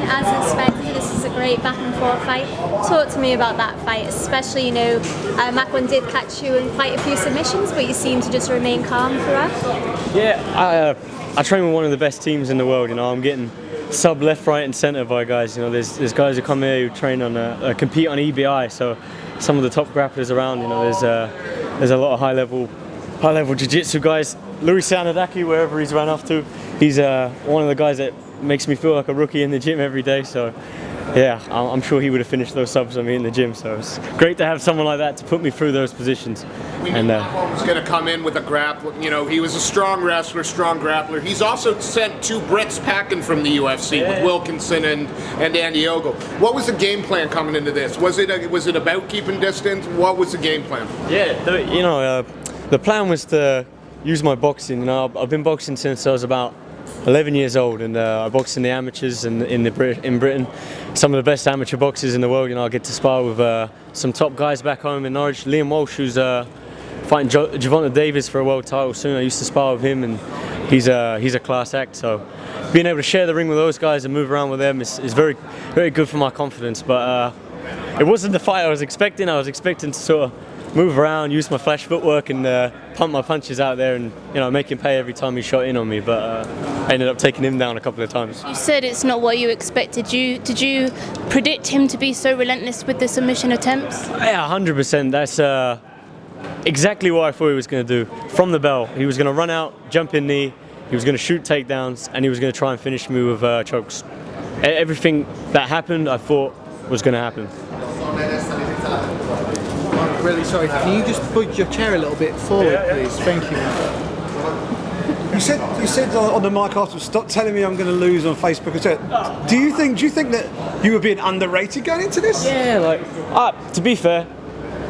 as expected. This is a great back and forth fight. Talk to me about that fight, especially, Makwan did catch you in quite a few submissions, but you seem to just remain calm throughout. Yeah, I train with one of the best teams in the world. I'm getting sub left, right, and centre by guys. There's guys who come here who train on compete on EBI, so some of the top grapplers around. There's a lot of high level jiu-jitsu guys. Louis Sanadaki, wherever he's run off to, he's one of the guys that makes me feel like a rookie in the gym every day. So yeah, I'm sure he would have finished those subs on me in the gym. So it's great to have someone like that to put me through those positions. We knew Makwan was going to come in with a grapple. He was a strong wrestler, strong grappler. He's also sent 2 Brits packing from the UFC with Wilkinson and Andy Ogle. What was the game plan coming into this? Was it about keeping distance? What was the game plan? Yeah, the plan was to use my boxing. I've been boxing since I was about 11 years old, and I boxed in the amateurs and in Britain. Some of the best amateur boxers in the world. I get to spar with some top guys back home in Norwich. Liam Walsh, who's fighting Gervonta Davis for a world title soon. I used to spar with him, and he's a class act. So being able to share the ring with those guys and move around with them is very, very good for my confidence. But it wasn't the fight I was expecting. I was expecting to sort of move around, use my flash footwork, and pump my punches out there, and make him pay every time he shot in on me. But I ended up taking him down a couple of times. You said it's not what you expected. Did you predict him to be so relentless with the submission attempts? Yeah, 100%. That's exactly what I thought he was going to do. From the bell, he was going to run out, jump in knee, he was going to shoot takedowns, and he was going to try and finish me with chokes. Everything that happened, I thought was going to happen. I'm really sorry. Can you just budge your chair a little bit forward, please? Thank you. You said on the mic afterwards, stop telling me I'm going to lose on Facebook. Do you think that you were being underrated going into this? Yeah, to be fair,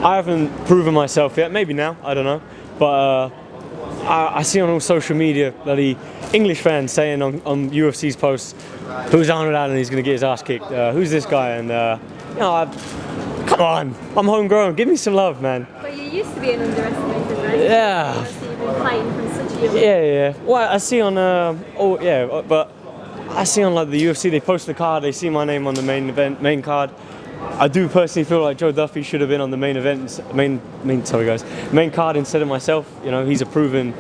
I haven't proven myself yet. Maybe now, I don't know. But I see on all social media bloody English fans saying on UFC's posts, "Who's Arnold Allen? He's going to get his ass kicked. Who's this guy?" And come on, I'm homegrown. Give me some love, man. But you used to be an underestimated, right? Yeah. Obviously you've been fighting from such a young Yeah. Well, I see on but I see on the UFC, they post the card, they see my name on the main card. I do personally feel like Joe Duffy should have been on the main card instead of myself. He's a proven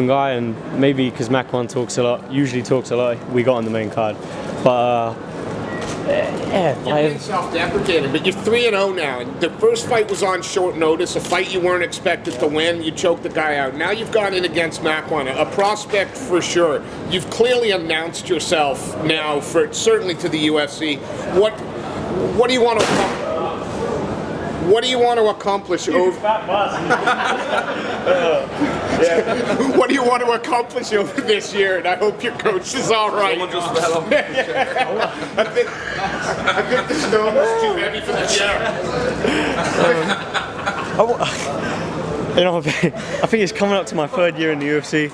guy, and maybe because Makwan usually talks a lot, we got on the main card. But You're being self-deprecating, but you're 3-0 now. And the first fight was on short notice, a fight you weren't expected to win. You choked the guy out. Now you've gone in against Makwan, a prospect for sure. You've clearly announced yourself now, certainly to the UFC. What do you want to accomplish? What do you want to accomplish over? What do you want to accomplish over this year? And I hope your coach is all right. I think the stone is too heavy for the chair. I think it's coming up to my 3rd year in the UFC,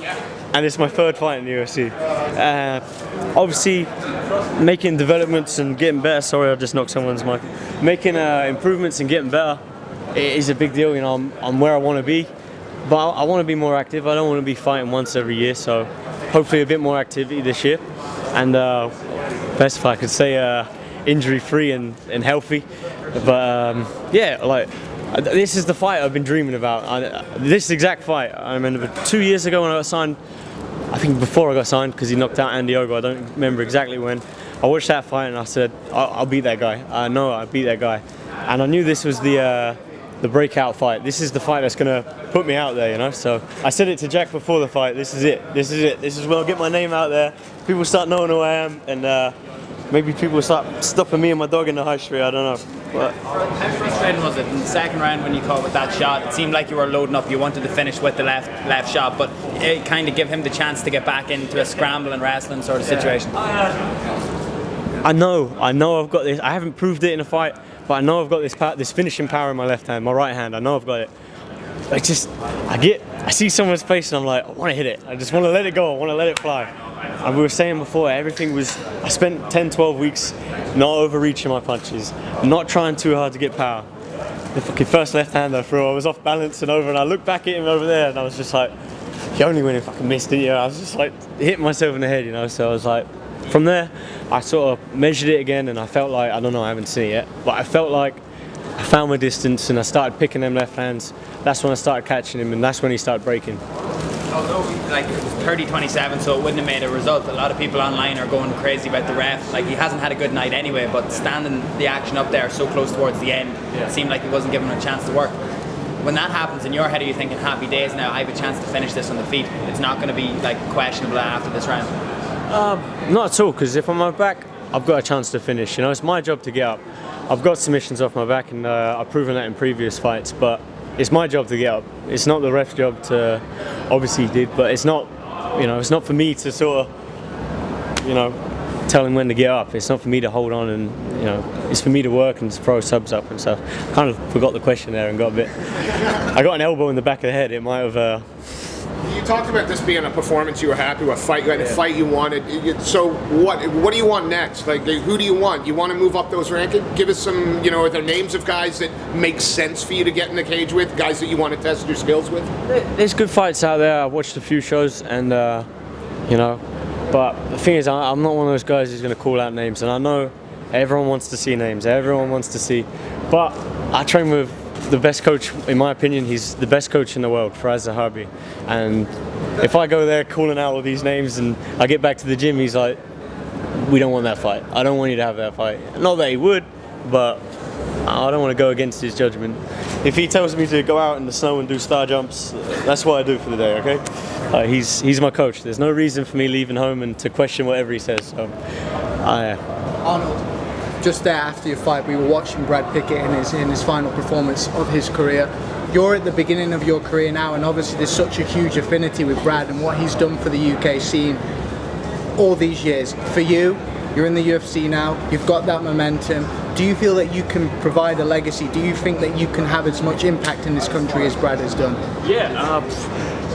and it's my 3rd fight in the UFC. Obviously, making developments and getting better. Sorry, I just knocked someone's mic. Making improvements and getting better is a big deal. I'm where I want to be, but I want to be more active. I don't want to be fighting once every year, so hopefully a bit more activity this year. And best if I could say injury-free and healthy. But this is the fight I've been dreaming about. This exact fight. I remember 2 years ago when I got signed. I think before I got signed, because he knocked out Andy Ogle. I don't remember exactly when. I watched that fight and I said, I'll beat that guy. I know I'll beat that guy. And I knew this was the breakout fight. This is the fight that's going to put me out there, So I said it to Jack before the fight. This is it. This is where I'll get my name out there. People start knowing who I am, and maybe people start stopping me and my dog in the high street. I don't know. But how frustrating was it in the second round when you caught with that shot? It seemed like you were loading up. You wanted to finish with the left shot, but it kind of give him the chance to get back into a scramble and wrestling sort of situation. I know I've got this. I haven't proved it in a fight, but I know I've got this finishing power in my left hand, my right hand. I know I've got it. I see someone's face and I'm like, I want to hit it. I just want to let it go. I want to let it fly. And we were saying before, I spent 10, 12 weeks not overreaching my punches, not trying too hard to get power. The fucking first left hand I threw, I was off balance and over, and I looked back at him over there and I was just like, he only went if I fucking missed it, I was just like hitting myself in the head, So I was like, from there, I sort of measured it again, and I felt like, I don't know, I haven't seen it yet, but I felt like I found my distance and I started picking them left hands. That's when I started catching him, and that's when he started breaking. Although like it was 30-27, so it wouldn't have made a result. A lot of people online are going crazy about the ref. Like, he hasn't had a good night anyway, but standing the action up there so close towards the end, it seemed like he wasn't giving him a chance to work. When that happens in your head, are you thinking, happy days now, I have a chance to finish this on the feet? It's not going to be like questionable after this round. Not at all, because if I'm on my back, I've got a chance to finish. You know, it's my job to get up. I've got submissions off my back, and I've proven that in previous fights, but it's my job to get up. It's not the ref's job to, obviously he did, but it's not, you know, it's not for me to sort of, you know, tell him when to get up. It's not for me to hold on, and, you know, it's for me to work and throw subs up and stuff. I kind of forgot the question there and got a bit, I got an elbow in the back of the head. It might have, You talked about this being a performance you were happy with, a fight you wanted. So what do you want next? Like, who do you want? You want to move up those rankings? Give us some, you know, are there names of guys that make sense for you to get in the cage with? Guys that you want to test your skills with? there's good fights out there. I've watched a few shows, and, you know, but the thing is, I'm not one of those guys who's going to call out names, and I know everyone wants to see names, everyone wants to see, but I train with the best coach, in my opinion. He's the best coach in the world, Faraz Zahabi, and if I go there calling out all these names and I get back to the gym, he's like, we don't want that fight, I don't want you to have that fight. Not that he would, but I don't want to go against his judgment. If he tells me to go out in the snow and do star jumps, that's what I do for the day, okay? He's my coach. There's no reason for me leaving home and to question whatever he says. So, Arnold, just there after your fight, we were watching Brad Pickett in his final performance of his career. You're at the beginning of your career now, and obviously there's such a huge affinity with Brad and what he's done for the UK scene all these years. For you, you're in the UFC now, you've got that momentum. Do you feel that you can provide a legacy? Do you think that you can have as much impact in this country as Brad has done? yeah,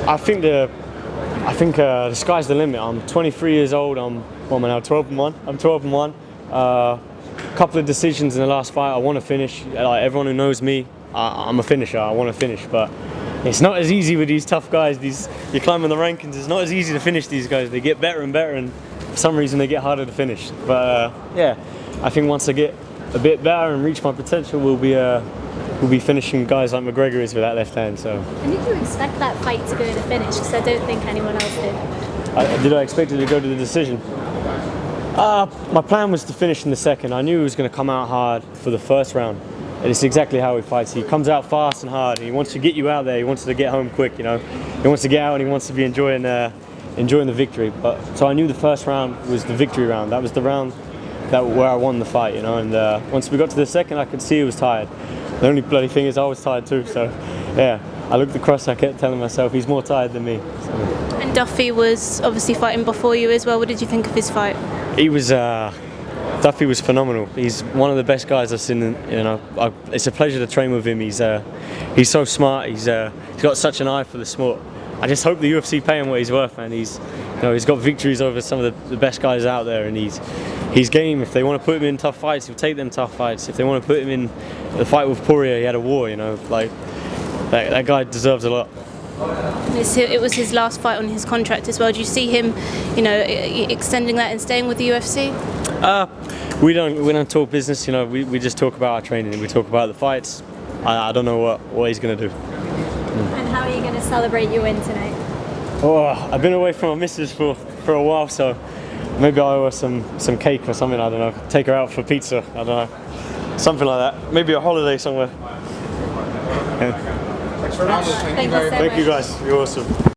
I think the sky's the limit. I'm 23 years old. I'm 12-1. I'm 12-1. Couple of decisions in the last fight. I want to finish. Like everyone who knows me, I'm a finisher. I want to finish, but it's not as easy with these tough guys. You're climbing the rankings. It's not as easy to finish these guys. They get better and better, and for some reason they get harder to finish. But yeah, I think once I get a bit better and reach my potential, we'll be finishing guys like McGregor is with that left hand. So. And did you expect that fight to go to finish? Because I don't think anyone else did. Did I expect it to go to the decision? My plan was to finish in the second. I knew he was going to come out hard for the first round. And it's exactly how he fights. He comes out fast and hard. He wants to get you out there. He wants to get home quick, you know. He wants to get out and he wants to be enjoying the victory. So I knew the first round was the victory round. That was the round where I won the fight, you know. And once we got to the second, I could see he was tired. The only bloody thing is I was tired too. So yeah, I looked across. I kept telling myself he's more tired than me. So. And Duffy was obviously fighting before you as well. What did you think of his fight? He was. Duffy was phenomenal. He's one of the best guys I've seen. You know, it's a pleasure to train with him. He's so smart. He's got such an eye for the sport. I just hope the UFC pay him what he's worth, man. He's got victories over some of the best guys out there, and he's game. If they want to put him in tough fights, he'll take them tough fights. If they want to put him in the fight with Poirier, he had a war. You know, like that guy deserves a lot. It was his last fight on his contract as well. Do you see him, you know, extending that and staying with the UFC? We don't talk business. You know, we just talk about our training. We talk about the fights. I don't know what he's gonna do. And how are you going to celebrate your win tonight? Oh, I've been away from my missus for a while, so maybe I owe her some cake or something. I don't know. Take her out for pizza. I don't know. Something like that. Maybe a holiday somewhere. Yeah. Thanks very much. Thank you so much. Thank you guys. You're awesome.